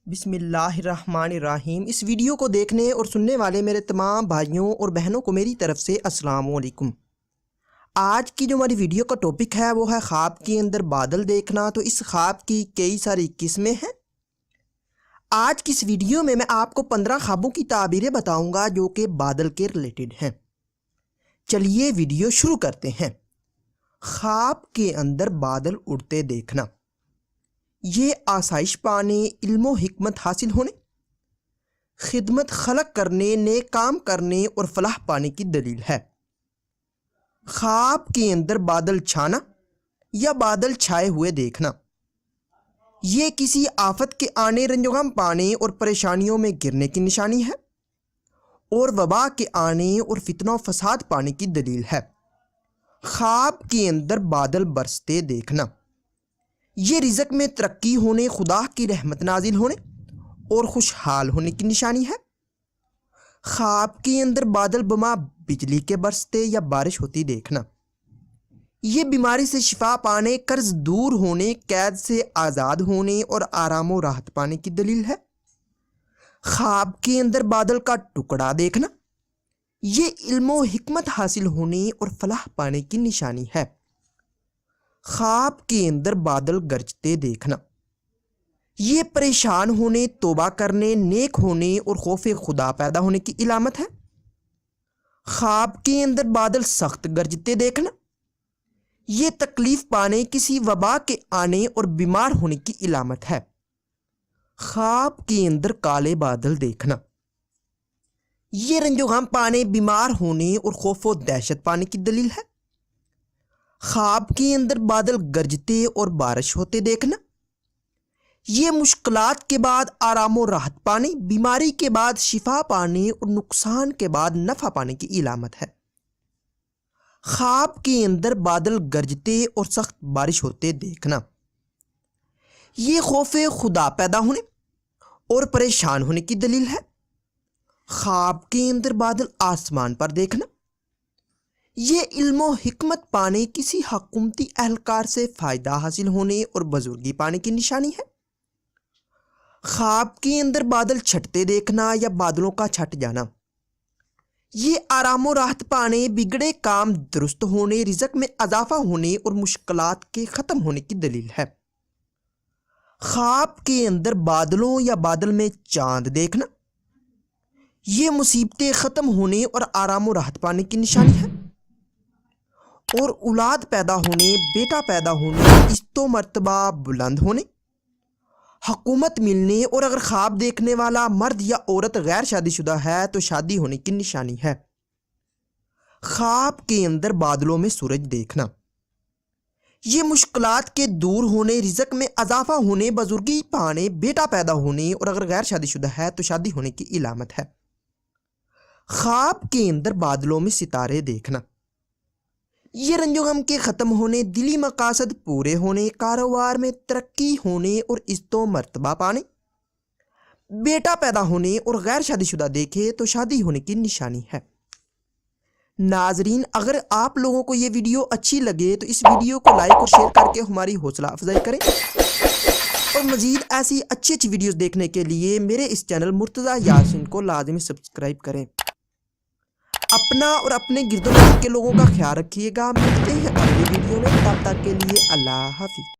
بسم اللہ الرحمن الرحیم۔ اس ویڈیو کو دیکھنے اور سننے والے میرے تمام بھائیوں اور بہنوں کو میری طرف سے السلام علیکم۔ آج کی جو ہماری ویڈیو کا ٹاپک ہے وہ ہے خواب کے اندر بادل دیکھنا۔ تو اس خواب کی کئی ساری قسمیں ہیں۔ آج کی اس ویڈیو میں آپ کو 15 خوابوں کی تعبیریں بتاؤں گا جو کہ بادل کے ریلیٹڈ ہیں۔ چلیے ویڈیو شروع کرتے ہیں۔ خواب کے اندر بادل اڑتے دیکھنا، یہ آسائش پانے، علم و حکمت حاصل ہونے، خدمت خلق کرنے، نیک کام کرنے اور فلاح پانے کی دلیل ہے۔ خواب کے اندر بادل چھانا یا بادل چھائے ہوئے دیکھنا، یہ کسی آفت کے آنے، رنج و غم پانے اور پریشانیوں میں گرنے کی نشانی ہے اور وبا کے آنے اور فتنہ و فساد پانے کی دلیل ہے۔ خواب کے اندر بادل برستے دیکھنا، یہ رزق میں ترقی ہونے، خدا کی رحمت نازل ہونے اور خوشحال ہونے کی نشانی ہے۔ خواب کے اندر بادل بما بجلی کے برستے یا بارش ہوتی دیکھنا، یہ بیماری سے شفا پانے، قرض دور ہونے، قید سے آزاد ہونے اور آرام و راحت پانے کی دلیل ہے۔ خواب کے اندر بادل کا ٹکڑا دیکھنا، یہ علم و حکمت حاصل ہونے اور فلاح پانے کی نشانی ہے۔ خواب کے اندر بادل گرجتے دیکھنا، یہ پریشان ہونے، توبہ کرنے، نیک ہونے اور خوف خدا پیدا ہونے کی علامت ہے۔ خواب کے اندر بادل سخت گرجتے دیکھنا، یہ تکلیف پانے، کسی وبا کے آنے اور بیمار ہونے کی علامت ہے۔ خواب کے اندر کالے بادل دیکھنا، یہ رنج و غم پانے، بیمار ہونے اور خوف و دہشت پانے کی دلیل ہے۔ خواب کے اندر بادل گرجتے اور بارش ہوتے دیکھنا، یہ مشکلات کے بعد آرام و راحت پانے، بیماری کے بعد شفا پانے اور نقصان کے بعد نفع پانے کی علامت ہے۔ خواب کے اندر بادل گرجتے اور سخت بارش ہوتے دیکھنا، یہ خوف خدا پیدا ہونے اور پریشان ہونے کی دلیل ہے۔ خواب کے اندر بادل آسمان پر دیکھنا، یہ علم و حکمت پانے، کسی حکومتی اہلکار سے فائدہ حاصل ہونے اور بزرگی پانے کی نشانی ہے۔ خواب کے اندر بادل چھٹتے دیکھنا یا بادلوں کا چھٹ جانا، یہ آرام و راحت پانے، بگڑے کام درست ہونے، رزق میں اضافہ ہونے اور مشکلات کے ختم ہونے کی دلیل ہے۔ خواب کے اندر بادلوں یا بادل میں چاند دیکھنا، یہ مصیبتیں ختم ہونے اور آرام و راحت پانے کی نشانی ہے اور اولاد پیدا ہونے، بیٹا پیدا ہونے، عزت و مرتبہ بلند ہونے، حکومت ملنے اور اگر خواب دیکھنے والا مرد یا عورت غیر شادی شدہ ہے تو شادی ہونے کی نشانی ہے۔ خواب کے اندر بادلوں میں سورج دیکھنا، یہ مشکلات کے دور ہونے، رزق میں اضافہ ہونے، بزرگی پانے، بیٹا پیدا ہونے اور اگر غیر شادی شدہ ہے تو شادی ہونے کی علامت ہے۔ خواب کے اندر بادلوں میں ستارے دیکھنا، یہ رنج و غم کے ختم ہونے، دلی مقاصد پورے ہونے، کاروبار میں ترقی ہونے اور عزت و مرتبہ پانے، بیٹا پیدا ہونے اور غیر شادی شدہ دیکھے تو شادی ہونے کی نشانی ہے۔ ناظرین، اگر آپ لوگوں کو یہ ویڈیو اچھی لگے تو اس ویڈیو کو لائک اور شیئر کر کے ہماری حوصلہ افزائی کریں اور مزید ایسی اچھی اچھی ویڈیوز دیکھنے کے لیے میرے اس چینل مرتضیٰ یاسین کو لازمی سبسکرائب کریں۔ اپنا اور اپنے گرد و نواح کے لوگوں کا خیال رکھیے گا۔ ملتے ہیں اگلی ویڈیو میں، تب تک کے لیے اللہ حافظ۔